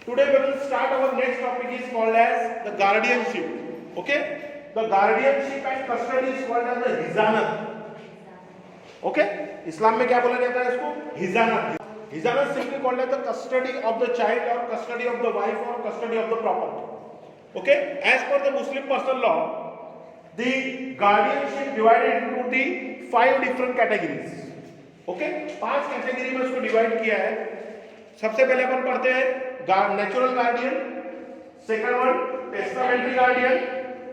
Today we will start our next topic is called as the guardianship. Okay? The guardianship and custody is called as the हिजानत. Okay? इस्लाम में क्या बोला जाता है इसको? हिजानत. Hijanat simply called as the custody of the child or custody of the wife or custody of the property. Okay? As per the Muslim personal law, the guardianship divided into the 5 different categories. Okay? 5 category में उसको divide किया है. सबसे पहले अपन पढ़ते हैं natural guardian, second one testamentary guardian,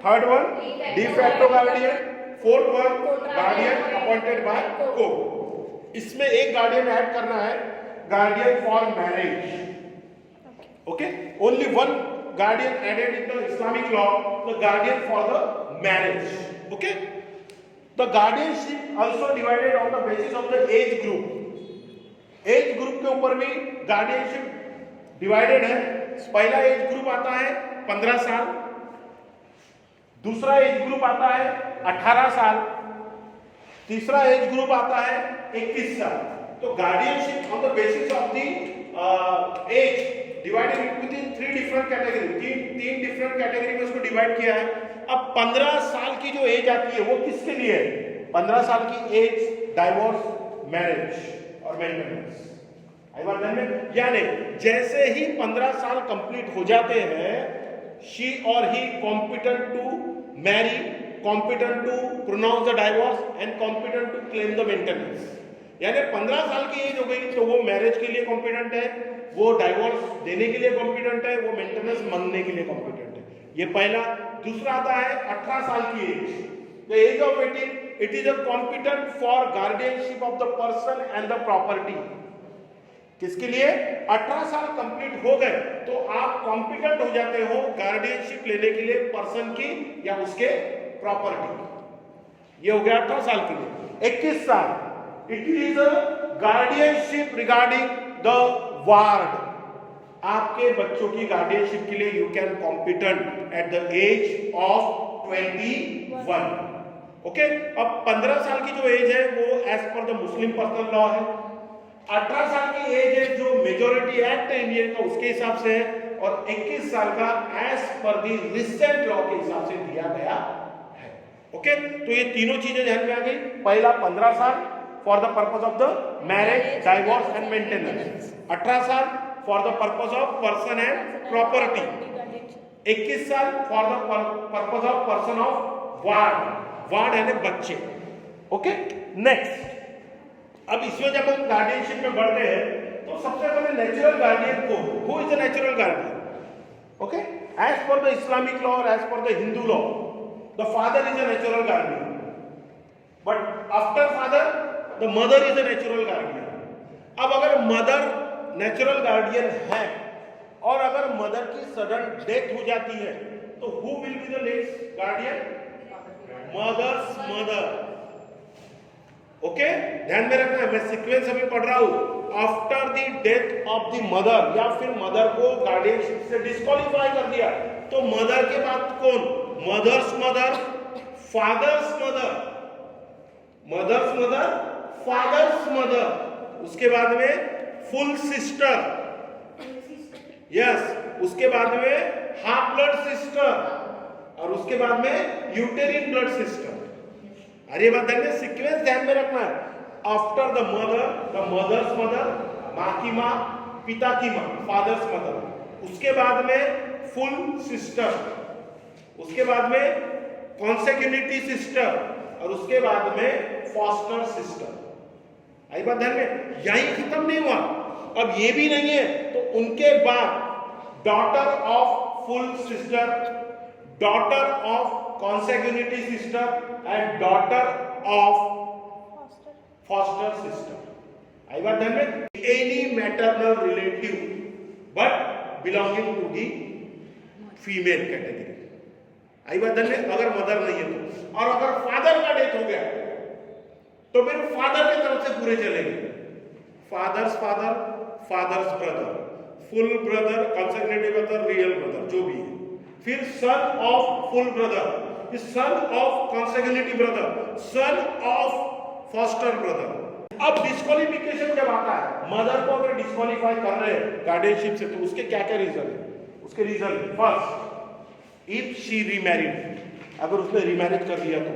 third one de facto guardian, fourth one guardian appointed by court. इसमें एक गार्डियन ऐड करना है, guardian for marriage. Okay, only one guardian added in the Islamic law, the guardian for the marriage. Okay, the guardianship also divided on the basis of the age group. Age group के ऊपर भी guardianship divided है. पहला age group आता है 15 साल, दूसरा age group आता है 18 साल, तीसरा एज ग्रुप आता है 21 साल. तो guardianship on the basis of the age divided with 3 different category. तीन डिफरेंट कैटेगरी में उसको डिवाइड किया है. अब 15 साल की जो एज आती है वो किसके लिए है? 15 साल की एज डाइवोर्स, मैरिज और मेंटेनेंस. आई बात ध्यान में? यानी जैसे ही 15 साल कंप्लीट हो जाते हैं, शी और he competent to marry, competent to pronounce the divorce and competent to claim the maintenance. यानी 15 साल की एज हो गई तो वो मैरिज के लिए कॉम्पिटेंट है, वो डाइवोर्स देने के लिए कॉम्पिटेंट है, वो मेंटेनेंस मांगने के लिए कॉम्पिटेंट है. ये पहला. दूसरा आता है 18 साल की age. The age of 18, it is a competent for guardianship of the person and the property. किसके लिए? 18 साल कंप्लीट हो गए तो आप कॉम्पिटेंट हो जाते हो गार्डियनशिप लेने के लिए पर्सन की या उसके प्रॉपर्टी की. ये हो गया 18 साल के लिए. 21 साल, it is a guardianship regarding the ward. आपके बच्चों की गार्डियनशिप के लिए you can competent at the age of 21. Okay. अब 15 साल की जो एज है वो as per the Muslim personal law है. 18 साल की एज है जो मेजोरिटी एक्ट है इंडियन का उसके हिसाब से है, और 21 साल का as per the recent law के हिसाब से दिया गया है. ओके. तो ये तीनों चीजें ध्यान में आ गई. पहला 15 साल for the purpose of the marriage, divorce and maintenance. 18 साल for the purpose of person and property. 21 साल for the purpose of person of ward. Ward है बच्चे. ओके. नेक्स्ट, अब इसमें जब हम गार्डियनशिप में बढ़ते हैं तो सबसे पहले नेचुरल गार्डियन को, who is the natural guardian? Okay. As per the Islamic law और as per the Hindu law, the father is a natural guardian, but after father the mother is a natural guardian. अब अगर mother natural guardian है और अगर mother की sudden death हो जाती है तो who will be the next guardian? Mother's mother. Okay. ध्यान में रखना है, मैं सीक्वेंस अभी पढ़ रहा हूं. After the death of the mother, या फिर मदर को गार्डियनशिप से डिस्क्वालीफाई कर दिया तो मदर के बाद कौन? Mother's mother, father's mother, mother's mother, father's mother. उसके बाद में फुल सिस्टर, यस. उसके बाद में हाफ ब्लड सिस्टर, और उसके बाद में यूटेरिन ब्लड सिस्टर. अरे बात ध्यान में, सीक्वेंस ध्यान में रखना है. After the mother, the mother's mother, माँ की माँ, पिता की माँ, फादर्स मदर. उसके बाद में फुल सिस्टर, उसके बाद में कॉन्सेक्यूटिव सिस्टर, और उसके बाद में फॉस्टर सिस्टर. आई बात ध्यान में. यही खत्म नहीं हुआ, अब ये भी नहीं है तो उनके बाद daughter of full sister, daughter of consecutive sister and daughter of foster sister. आई बात ध्यान में. any maternal relative but belonging to the female category. आई बात ध्यान में. अगर मदर नहीं है तो, और अगर फादर का डेथ हो गया तो फिर फादर की तरफ से पूरे चलेंगे. Father's father, father's brother, full brother, consecutive brother, real brother, जो भी है. फिर son of full brother, son of consecutive brother, son of foster brother. अब डिस्क्वालिफिकेशन जब आता है, मदर को अगर डिस्क्वालीफाई कर रहे हैं गार्डियनशिप से, तो उसके क्या क्या रीजन है? उसके reason first, if she remarried, अगर उसने रीमैरिज कर लिया तो।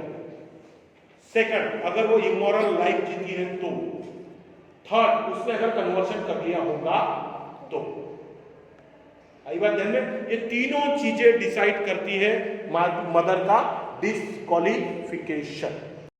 सेकंड, अगर वो इमोरल लाइफ जीती है तो। थर्ड, उसने अगर कन्वर्शन कर लिया होगा तो। आई बात ध्यान में, ये तीनों चीजें डिसाइड करती है मदर का डिस्क्वालिफिकेशन।